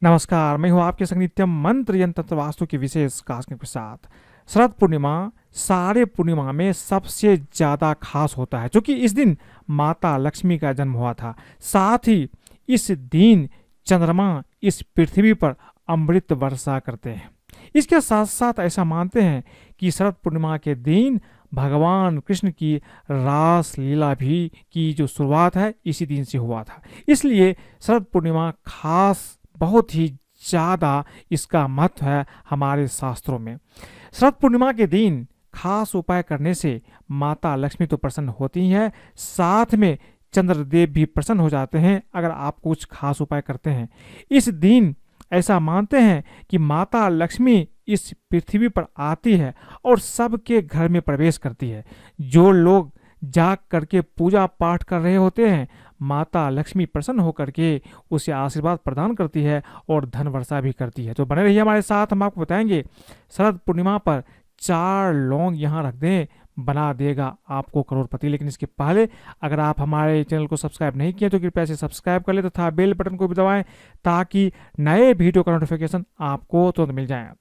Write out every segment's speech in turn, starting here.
नमस्कार, मैं हूँ आपके संग नित्यम मंत्र यंत्र तंत्र वास्तु की विशेष कास्ट के साथ। शरद पूर्णिमा सारे पूर्णिमा में सबसे ज्यादा खास होता है क्योंकि इस दिन माता लक्ष्मी का जन्म हुआ था। साथ ही इस दिन चंद्रमा इस पृथ्वी पर अमृत वर्षा करते हैं। इसके साथ साथ ऐसा मानते हैं कि शरद पूर्णिमा के दिन भगवान कृष्ण की रास लीला भी की जो शुरुआत है इसी दिन से हुआ था। इसलिए शरद पूर्णिमा खास बहुत ही ज़्यादा इसका महत्व है हमारे शास्त्रों में। शरद पूर्णिमा के दिन खास उपाय करने से माता लक्ष्मी तो प्रसन्न होती ही है, साथ में चंद्रदेव भी प्रसन्न हो जाते हैं अगर आप कुछ खास उपाय करते हैं। इस दिन ऐसा मानते हैं कि माता लक्ष्मी इस पृथ्वी पर आती है और सबके घर में प्रवेश करती है। जो लोग जाग करके पूजा पाठ कर रहे होते हैं, माता लक्ष्मी प्रसन्न होकर के उसे आशीर्वाद प्रदान करती है और धन वर्षा भी करती है। तो बने रहिए हमारे साथ, हम आपको बताएंगे शरद पूर्णिमा पर 4 लौंग यहाँ रख दें, बना देगा आपको करोड़पति। लेकिन इसके पहले अगर आप हमारे चैनल को सब्सक्राइब नहीं किए तो कृपया से सब्सक्राइब कर ले तथा बेल बटन को भी दबाएं ताकि नए वीडियो का नोटिफिकेशन आपको तुरंत मिल जाए।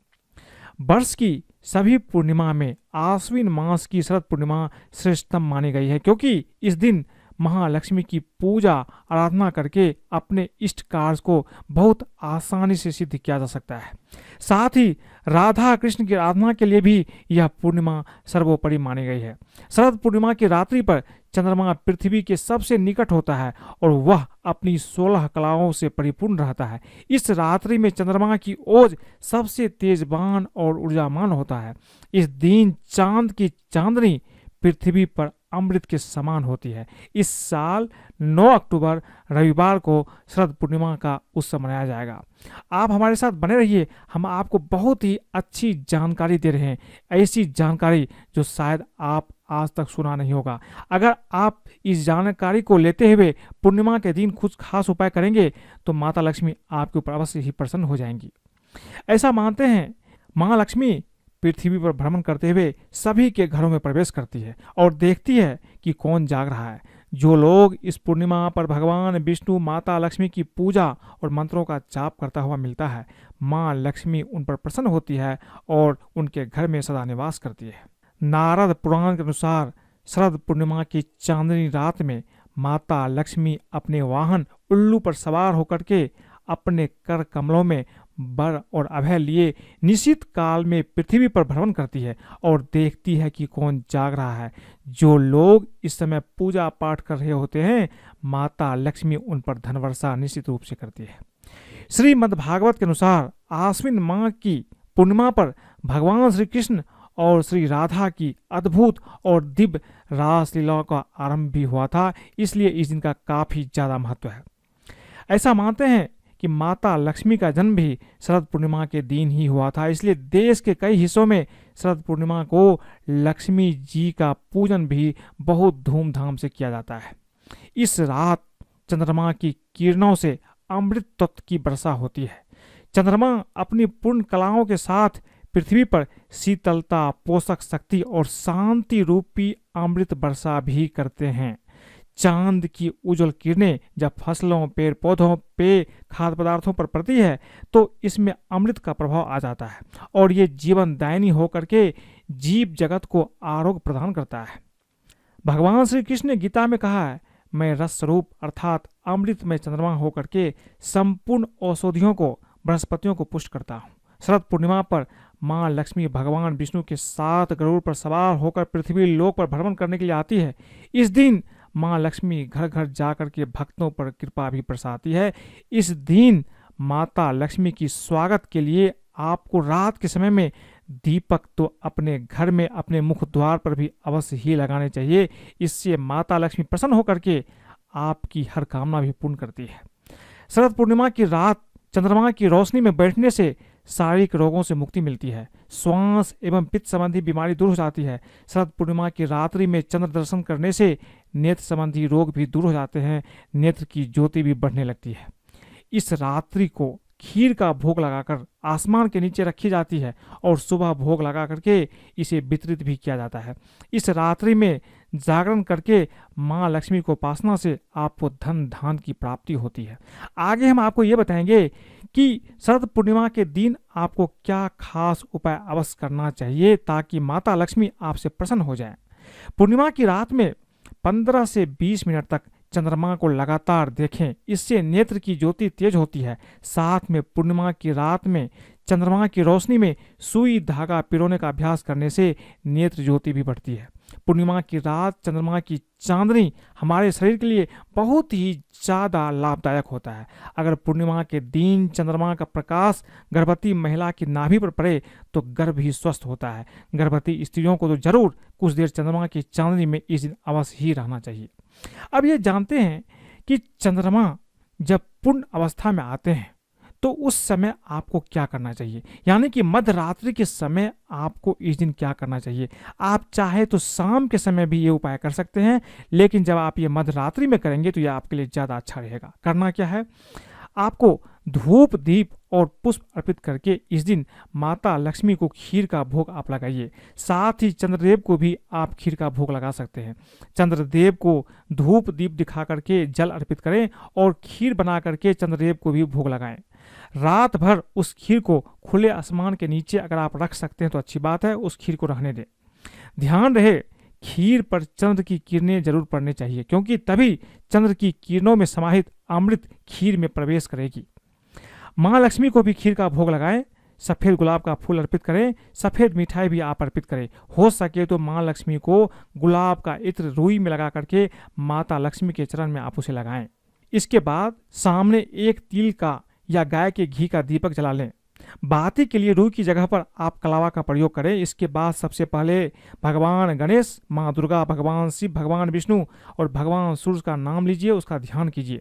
वर्ष की सभी पूर्णिमा में आश्विन मास की शरद पूर्णिमा श्रेष्ठतम मानी गई है क्योंकि इस दिन महालक्ष्मी की पूजा आराधना करके अपने इष्ट कार्य को बहुत आसानी से सिद्ध किया जा सकता है। साथ ही राधा कृष्ण की आराधना के लिए भी यह पूर्णिमा सर्वोपरि मानी गई है। शरद पूर्णिमा की रात्रि पर चंद्रमा पृथ्वी के सबसे निकट होता है और वह अपनी 16 कलाओं से परिपूर्ण रहता है। इस रात्रि में चंद्रमा की ओज सबसे तेजवान और ऊर्जामान होता है। इस दिन चांद की चांदनी पृथ्वी पर अमृत के समान होती है। इस साल 9 अक्टूबर रविवार को शरद पूर्णिमा का उत्सव मनाया जाएगा। आप हमारे साथ बने रहिए, हम आपको बहुत ही अच्छी जानकारी दे रहे हैं, ऐसी जानकारी जो शायद आप आज तक सुना नहीं होगा। अगर आप इस जानकारी को लेते हुए पूर्णिमा के दिन कुछ खास उपाय करेंगे तो माता लक्ष्मी आपके ऊपर अवश्य ही प्रसन्न हो जाएंगी। ऐसा मानते हैं माँ लक्ष्मी पृथ्वी पर भ्रमण करते हुए सभी के घरों में प्रवेश करती है और देखती है कि कौन जाग रहा है। जो लोग इस पूर्णिमा पर भगवान विष्णु माता लक्ष्मी की पूजा और मंत्रों का जाप करता हुआ मिलता है, माँ लक्ष्मी उन पर प्रसन्न होती है और उनके घर में सदा निवास करती है। नारद पुराण के अनुसार शरद पूर्णिमा की चांदनी रात में माता लक्ष्मी अपने वाहन उल्लू पर सवार होकर के अपने कर कमलों में वर और अभय लिए निश्चित काल में पृथ्वी पर भ्रमण करती है और देखती है कि कौन जाग रहा है। जो लोग इस समय पूजा पाठ कर रहे होते हैं, माता लक्ष्मी उन पर धनवर्षा निश्चित रूप से करती है। श्रीमद् भागवत के अनुसार आश्विन माह की पूर्णिमा पर भगवान श्री कृष्ण और श्री राधा की अद्भुत और दिव्य रासलीला का आरंभ भी हुआ था, इसलिए इस दिन का काफी ज्यादा महत्व है। ऐसा मानते हैं कि माता लक्ष्मी का जन्म भी शरद पूर्णिमा के दिन ही हुआ था, इसलिए देश के कई हिस्सों में शरद पूर्णिमा को लक्ष्मी जी का पूजन भी बहुत धूमधाम से किया जाता है। इस रात चंद्रमा की किरणों से अमृत तत्व की वर्षा होती है। चंद्रमा अपनी पूर्ण कलाओं के साथ पृथ्वी पर शीतलता, पोषक शक्ति और शांति रूपी अमृत वर्षा भी करते हैं। चांद की उज्जवल किरणें जब फसलों, पेड़ पौधों पे, खाद्य पदार्थों पर पड़ती है तो इसमें अमृत का प्रभाव आ जाता है और ये जीवन दायिनी होकर के जीव जगत को आरोग्य प्रदान करता है। भगवान श्री कृष्ण ने गीता में कहा है, मैं रस स्वरूप अर्थात अमृत में चंद्रमा होकर के संपूर्ण औषधियों को, वनस्पतियों को पुष्ट करता हूँ। शरद पूर्णिमा पर माँ लक्ष्मी भगवान विष्णु के साथ गरुड़ पर सवार होकर पृथ्वी लोक पर भ्रमण करने के लिए आती है। इस दिन माँ लक्ष्मी घर घर जाकर के भक्तों पर कृपा भी बरसाती है। इस दिन माता लक्ष्मी की स्वागत के लिए आपको रात के समय में दीपक तो अपने घर में, अपने मुख द्वार पर भी अवश्य ही लगाने चाहिए। इससे माता लक्ष्मी प्रसन्न होकर के आपकी हर कामना भी पूर्ण करती है। शरद पूर्णिमा की रात चंद्रमा की रोशनी में बैठने से शारीरिक रोगों से मुक्ति मिलती है, श्वास एवं पित्त संबंधी बीमारी दूर हो जाती है। शरद पूर्णिमा की रात्रि में चंद्र दर्शन करने से नेत्र संबंधी रोग भी दूर हो जाते हैं, नेत्र की ज्योति भी बढ़ने लगती है। इस रात्रि को खीर का भोग लगाकर आसमान के नीचे रखी जाती है और सुबह भोग लगा करके इसे वितरित भी किया जाता है। इस रात्रि में जागरण करके माँ लक्ष्मी को उपासना से आपको धन धान की प्राप्ति होती है। आगे हम आपको ये बताएंगे कि शरद पूर्णिमा के दिन आपको क्या खास उपाय अवश्य करना चाहिए ताकि माता लक्ष्मी आपसे प्रसन्न हो जाए। पूर्णिमा की रात में 15 से 20 मिनट तक चंद्रमा को लगातार देखें, इससे नेत्र की ज्योति तेज होती है। साथ में पूर्णिमा की रात में चंद्रमा की रोशनी में सुई धागा पिरोने का अभ्यास करने से नेत्र ज्योति भी बढ़ती है। पूर्णिमा की रात चंद्रमा की चांदनी हमारे शरीर के लिए बहुत ही ज़्यादा लाभदायक होता है। अगर पूर्णिमा के दिन चंद्रमा का प्रकाश गर्भवती महिला की नाभि पर पड़े तो गर्भ ही स्वस्थ होता है। गर्भवती स्त्रियों को तो जरूर कुछ देर चंद्रमा की चांदनी में इस दिन अवश्य ही रहना चाहिए। अब ये जानते हैं कि चंद्रमा जब पूर्ण अवस्था में आते हैं तो उस समय आपको क्या करना चाहिए, यानी कि मध्य रात्रि के समय आपको इस दिन क्या करना चाहिए। आप चाहे तो शाम के समय भी ये उपाय कर सकते हैं, लेकिन जब आप ये मध्य रात्रि में करेंगे तो ये आपके लिए ज़्यादा अच्छा रहेगा। करना क्या है, आपको धूप दीप और पुष्प अर्पित करके इस दिन माता लक्ष्मी को खीर का भोग आप लगाइए। साथ ही चंद्रदेव को भी आप खीर का भोग लगा सकते हैं। चंद्रदेव को धूप दीप दिखा करके जल अर्पित करें और खीर बना करके चंद्रदेव को भी भोग लगाएं। रात भर उस खीर को खुले आसमान के नीचे अगर आप रख सकते हैं तो अच्छी बात है, उस खीर को रहने दें। ध्यान रहे खीर पर चंद्र की किरणें जरूर पड़नी चाहिए, क्योंकि तभी चंद्र की किरणों में समाहित अमृत खीर में प्रवेश करेगी। माँ लक्ष्मी को भी खीर का भोग लगाएं। सफ़ेद गुलाब का फूल अर्पित करें। सफ़ेद मिठाई भी आप अर्पित करें। हो सके तो माँ लक्ष्मी को गुलाब का इत्र रुई में लगा करके माता लक्ष्मी के चरण में आप उसे लगाएं। इसके बाद सामने एक तिल का या गाय के घी का दीपक जला लें। बाती के लिए रुई की जगह पर आप कलावा का प्रयोग करें। इसके बाद सबसे पहले भगवान गणेश, माँ दुर्गा, भगवान शिव, भगवान विष्णु और भगवान सूर्य का नाम लीजिए, उसका ध्यान कीजिए।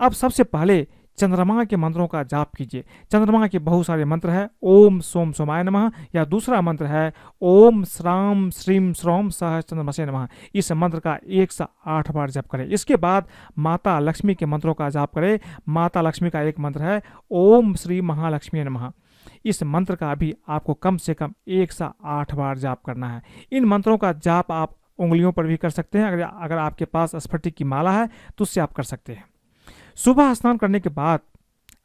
अब सबसे पहले चंद्रमा के मंत्रों का जाप कीजिए। चंद्रमा के बहुत सारे मंत्र है, ओम सोम सोमाय नमः, या दूसरा मंत्र है ओम श्राम श्रीम श्रोम सह चंद्रमसे नमः। इस मंत्र का 108 बार जप करें। इसके बाद माता लक्ष्मी के मंत्रों का जाप करें। माता लक्ष्मी का एक मंत्र है ओम श्री महालक्ष्मी नमः। इस मंत्र का भी आपको कम से कम 108 बार जाप करना है। इन मंत्रों का जाप आप उंगलियों पर भी कर सकते हैं। अगर आपके पास स्फटिक की माला है तो उससे आप कर सकते हैं। सुबह स्नान करने के बाद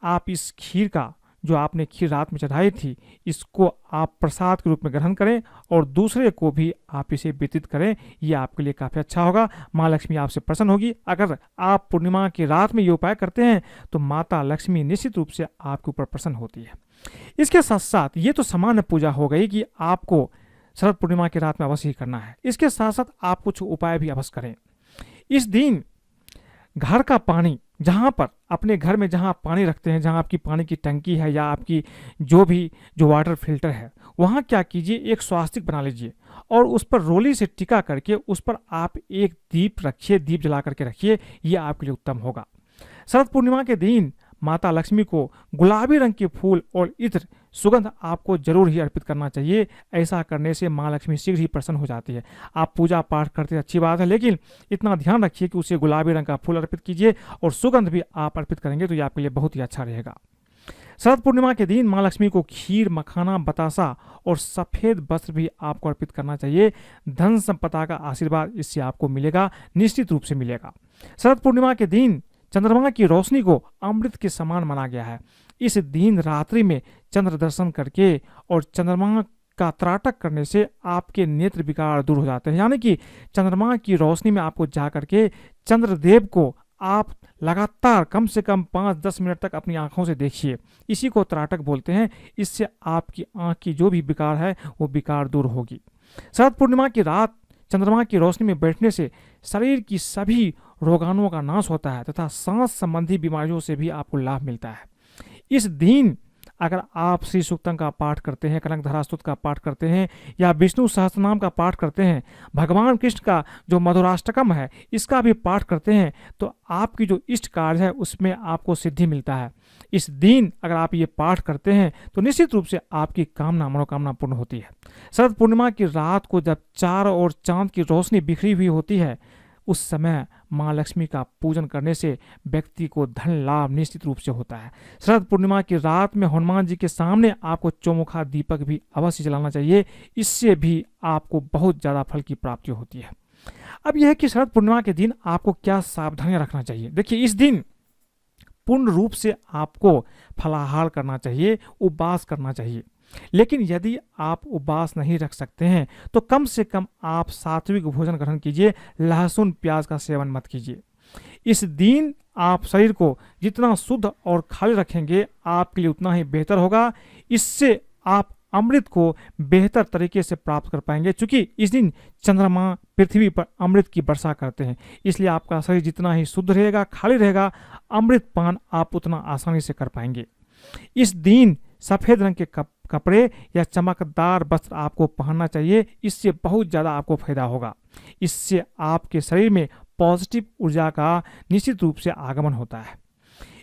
आप इस खीर का, जो आपने खीर रात में चढ़ाई थी, इसको आप प्रसाद के रूप में ग्रहण करें और दूसरे को भी आप इसे वितरित करें। ये आपके लिए काफ़ी अच्छा होगा। माँ लक्ष्मी आपसे प्रसन्न होगी। अगर आप पूर्णिमा की रात में ये उपाय करते हैं तो माता लक्ष्मी निश्चित रूप से आपके ऊपर प्रसन्न होती है। इसके साथ साथ ये तो सामान्य पूजा हो गई कि आपको शरद पूर्णिमा की रात में अवश्य ही करना है। इसके साथ साथ आप कुछ उपाय भी अवश्य करें। इस दिन घर का पानी, जहाँ पर अपने घर में जहाँ आप पानी रखते हैं, जहाँ आपकी पानी की टंकी है या आपकी जो वाटर फिल्टर है, वहाँ क्या कीजिए, एक स्वास्तिक बना लीजिए और उस पर रोली से टिका करके उस पर आप एक दीप रखिए, दीप जला करके रखिए। ये आपके लिए उत्तम होगा। शरद पूर्णिमा के दिन माता लक्ष्मी को गुलाबी रंग के फूल और इत्र सुगंध आपको जरूर ही अर्पित करना चाहिए। ऐसा करने से माँ लक्ष्मी शीघ्र ही प्रसन्न हो जाती है। आप पूजा पाठ करते हैं, अच्छी बात है, लेकिन इतना ध्यान रखिए कि उसे गुलाबी रंग का फूल अर्पित कीजिए और सुगंध भी आप अर्पित करेंगे तो ये आपके लिए बहुत ही अच्छा रहेगा। शरद पूर्णिमा के दिन माँ लक्ष्मी को खीर, मखाना, बतासा और सफ़ेद वस्त्र भी आपको अर्पित करना चाहिए। धन संपदा का आशीर्वाद इससे आपको मिलेगा, निश्चित रूप से मिलेगा। शरद पूर्णिमा के दिन चंद्रमा की रोशनी को अमृत के समान माना गया है। इस दिन रात्रि में चंद्र दर्शन करके और चंद्रमा का त्राटक करने से आपके नेत्र विकार दूर हो जाते हैं। यानी कि चंद्रमा की रोशनी में आपको जा करके चंद्रदेव को आप लगातार कम से कम 5-10 मिनट तक अपनी आंखों से देखिए। इसी को त्राटक बोलते हैं। इससे आपकी आंख की जो भी विकार है वो विकार दूर होगी। शरद पूर्णिमा की रात चंद्रमा की रोशनी में बैठने से शरीर की सभी रोगाणुओं का नाश होता है तथा सांस संबंधी बीमारियों से भी आपको लाभ मिलता है। इस दिन अगर आप श्री सूक्तम का पाठ करते हैं, कनकधारा स्तुति का पाठ करते हैं या विष्णु सहस्त्रनाम का पाठ करते हैं, भगवान कृष्ण का जो मधुराष्टकम है इसका भी पाठ करते हैं, तो आपकी जो इष्ट कार्य है उसमें आपको सिद्धि मिलता है। इस दिन अगर आप ये पाठ करते हैं तो निश्चित रूप से आपकी कामना मनोकामना पूर्ण होती है। शरद पूर्णिमा की रात को जब चारों ओर चांद की रोशनी बिखरी हुई होती है, उस समय माँ लक्ष्मी का पूजन करने से व्यक्ति को धन लाभ निश्चित रूप से होता है। शरद पूर्णिमा की रात में हनुमान जी के सामने आपको चौमुखा दीपक भी अवश्य जलाना चाहिए। इससे भी आपको बहुत ज़्यादा फल की प्राप्ति होती है। अब यह है कि शरद पूर्णिमा के दिन आपको क्या सावधानियां रखना चाहिए। देखिए, इस दिन पूर्ण रूप से आपको फलाहार करना चाहिए, उपवास करना चाहिए। लेकिन यदि आप उपवास नहीं रख सकते हैं तो कम से कम आप सात्विक भोजन ग्रहण कीजिए, लहसुन प्याज का सेवन मत कीजिए। इस दिन आप शरीर को जितना शुद्ध और खाली रखेंगे आपके लिए उतना ही बेहतर होगा। इससे आप अमृत को बेहतर तरीके से प्राप्त कर पाएंगे, क्योंकि इस दिन चंद्रमा पृथ्वी पर अमृत की वर्षा करते हैं। इसलिए आपका शरीर जितना ही शुद्ध रहेगा, खाली रहेगा, अमृत पान आप उतना आसानी से कर पाएंगे। इस दिन सफेद रंग के कपड़े या चमकदार वस्त्र आपको पहनना चाहिए। इससे बहुत ज़्यादा आपको फायदा होगा। इससे आपके शरीर में पॉजिटिव ऊर्जा का निश्चित रूप से आगमन होता है।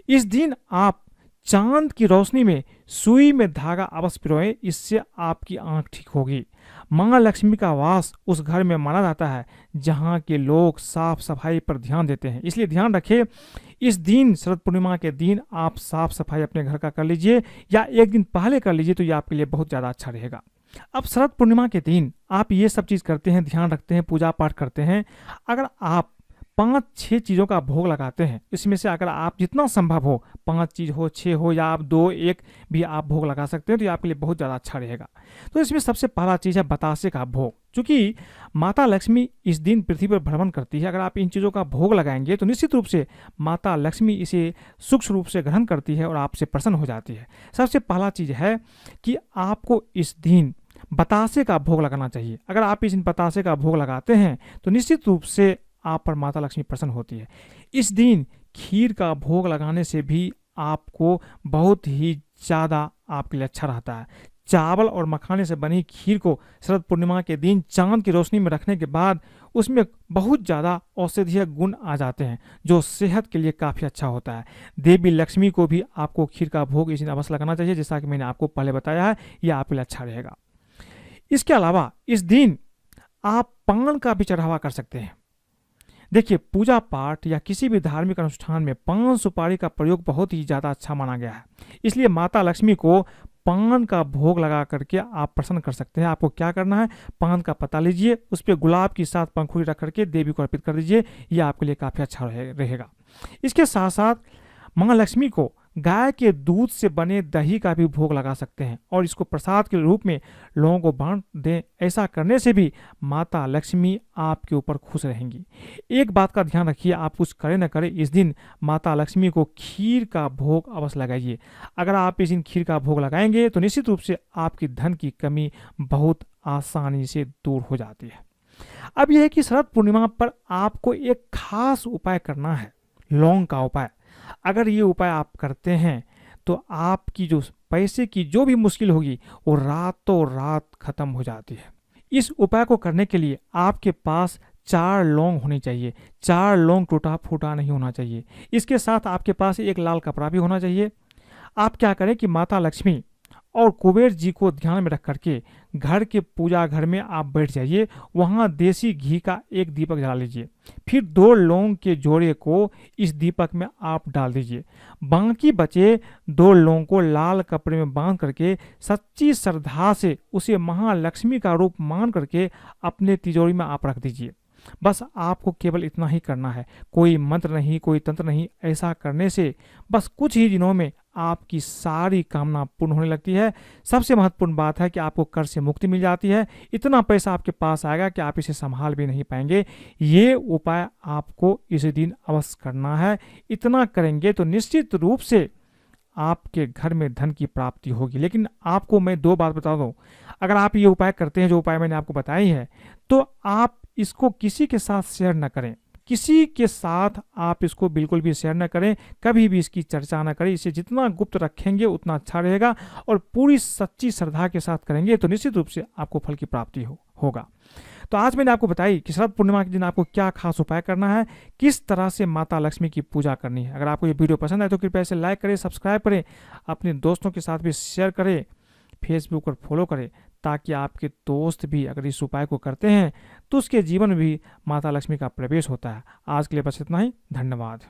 इस दिन आप चांद की रोशनी में सुई में धागा अवश्य पिरोएं, इससे आपकी आंख ठीक होगी। मां लक्ष्मी का वास उस घर में माना जाता है जहां के लोग साफ सफाई पर ध्यान देते हैं। इसलिए ध्यान रखें, इस दिन शरद पूर्णिमा के दिन आप साफ सफाई अपने घर का कर लीजिए या एक दिन पहले कर लीजिए, तो ये आपके लिए बहुत ज़्यादा अच्छा रहेगा। अब शरद पूर्णिमा के दिन आप ये सब चीज़ करते हैं, ध्यान रखते हैं, पूजा पाठ करते हैं। अगर आप 5-6 चीज़ों का भोग लगाते हैं, इसमें से अगर आप जितना संभव हो, 5 चीज़ हो, 6 हो, या आप 2-1 भी आप भोग लगा सकते हैं, तो ये आपके लिए बहुत ज़्यादा अच्छा रहेगा। तो इसमें सबसे पहला चीज़ है बतासे का भोग। क्योंकि माता लक्ष्मी इस दिन पृथ्वी पर भ्रमण करती है, अगर आप इन चीज़ों का भोग लगाएंगे तो निश्चित रूप से माता लक्ष्मी इसे सूक्ष्म रूप से ग्रहण करती है और आपसे प्रसन्न हो जाती है। सबसे पहला चीज़ है कि आपको इस दिन बतासे का भोग लगाना चाहिए। अगर आप इस दिन बतासे का भोग लगाते हैं तो निश्चित रूप से आप पर माता लक्ष्मी प्रसन्न होती है। इस दिन खीर का भोग लगाने से भी आपको बहुत ही ज़्यादा आपके लिए अच्छा रहता है। चावल और मखाने से बनी खीर को शरद पूर्णिमा के दिन चांद की रोशनी में रखने के बाद उसमें बहुत ज़्यादा औषधीय गुण आ जाते हैं, जो सेहत के लिए काफ़ी अच्छा होता है। देवी लक्ष्मी को भी आपको खीर का भोग इस दिन अवश्य लगाना चाहिए, जैसा कि मैंने आपको पहले बताया है। यह आपके लिए अच्छा रहेगा। इसके अलावा इस दिन आप पान का भी चढ़ावा कर सकते हैं। देखिए, पूजा पाठ या किसी भी धार्मिक अनुष्ठान में पान सुपारी का प्रयोग बहुत ही ज़्यादा अच्छा माना गया है। इसलिए माता लक्ष्मी को पान का भोग लगा करके आप प्रसन्न कर सकते हैं। आपको क्या करना है, पान का पत्ता लीजिए, उस पर गुलाब की 7 पंखुड़ी रख करके देवी को अर्पित कर दीजिए। यह आपके लिए काफ़ी अच्छा रहेगा। इसके साथ साथ माँ लक्ष्मी को गाय के दूध से बने दही का भी भोग लगा सकते हैं और इसको प्रसाद के रूप में लोगों को बांट दें। ऐसा करने से भी माता लक्ष्मी आपके ऊपर खुश रहेंगी। एक बात का ध्यान रखिए, आप कुछ करें न करें, इस दिन माता लक्ष्मी को खीर का भोग अवश्य लगाइए। अगर आप इस दिन खीर का भोग लगाएंगे तो निश्चित रूप से आपकी धन की कमी बहुत आसानी से दूर हो जाती है। अब यह है कि शरद पूर्णिमा पर आपको एक खास उपाय करना है, लौंग का उपाय। अगर ये उपाय आप करते हैं तो आपकी जो पैसे की जो भी मुश्किल होगी वो रातों रात खत्म हो जाती है। इस उपाय को करने के लिए आपके पास 4 लौंग होनी चाहिए। 4 लौंग टूटा फूटा नहीं होना चाहिए। इसके साथ आपके पास एक लाल कपड़ा भी होना चाहिए। आप क्या करें कि माता लक्ष्मी और कुबेर जी को ध्यान में रख करके घर के पूजा घर में आप बैठ जाइए। वहाँ देसी घी का एक दीपक जला लीजिए। फिर 2 लौंग के जोड़े को इस दीपक में आप डाल दीजिए। बाकी बचे 2 लौंग को लाल कपड़े में बांध करके सच्ची श्रद्धा से उसे महालक्ष्मी का रूप मान करके अपने तिजोरी में आप रख दीजिए। बस आपको केवल इतना ही करना है, कोई मंत्र नहीं, कोई तंत्र नहीं। ऐसा करने से बस कुछ ही दिनों में आपकी सारी कामना पूर्ण होने लगती है। सबसे महत्वपूर्ण बात है कि आपको कर्ज से मुक्ति मिल जाती है। इतना पैसा आपके पास आएगा कि आप इसे संभाल भी नहीं पाएंगे। ये उपाय आपको इस दिन अवश्य करना है। इतना करेंगे तो निश्चित रूप से आपके घर में धन की प्राप्ति होगी। लेकिन आपको मैं 2 बात बता दूं, अगर आप ये उपाय करते हैं, जो उपाय मैंने आपको बताई है, तो आप इसको किसी के साथ शेयर न करें। किसी के साथ आप इसको बिल्कुल भी शेयर न करें, कभी भी इसकी चर्चा न करें। इसे जितना गुप्त रखेंगे उतना अच्छा रहेगा और पूरी सच्ची श्रद्धा के साथ करेंगे तो निश्चित रूप से आपको फल की प्राप्ति होगा। तो आज मैंने आपको बताई कि शरद पूर्णिमा के दिन आपको क्या खास उपाय करना है, किस तरह से माता लक्ष्मी की पूजा करनी है। अगर आपको ये वीडियो पसंद आए तो कृपया इसे लाइक करें, सब्सक्राइब करें, अपने दोस्तों के साथ भी शेयर करें, फेसबुक पर फॉलो करें, ताकि आपके दोस्त भी अगर इस उपाय को करते हैं तो उसके जीवन में भी माता लक्ष्मी का प्रवेश होता है। आज के लिए बस इतना ही। धन्यवाद।